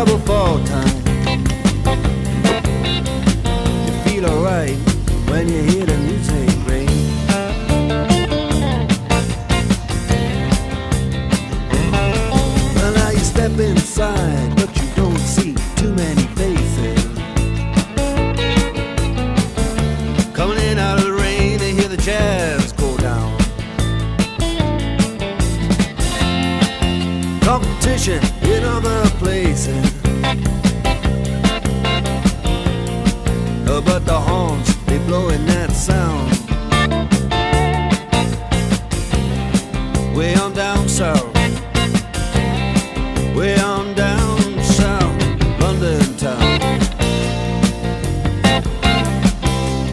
trouble fall time. You feel alright when you hear the music ring. Well, now you step inside, but you don't see too many faces. Coming in out of the rain, they hear the jazz go down. Competition in other places, but the horns, they blowing that sound way on down south.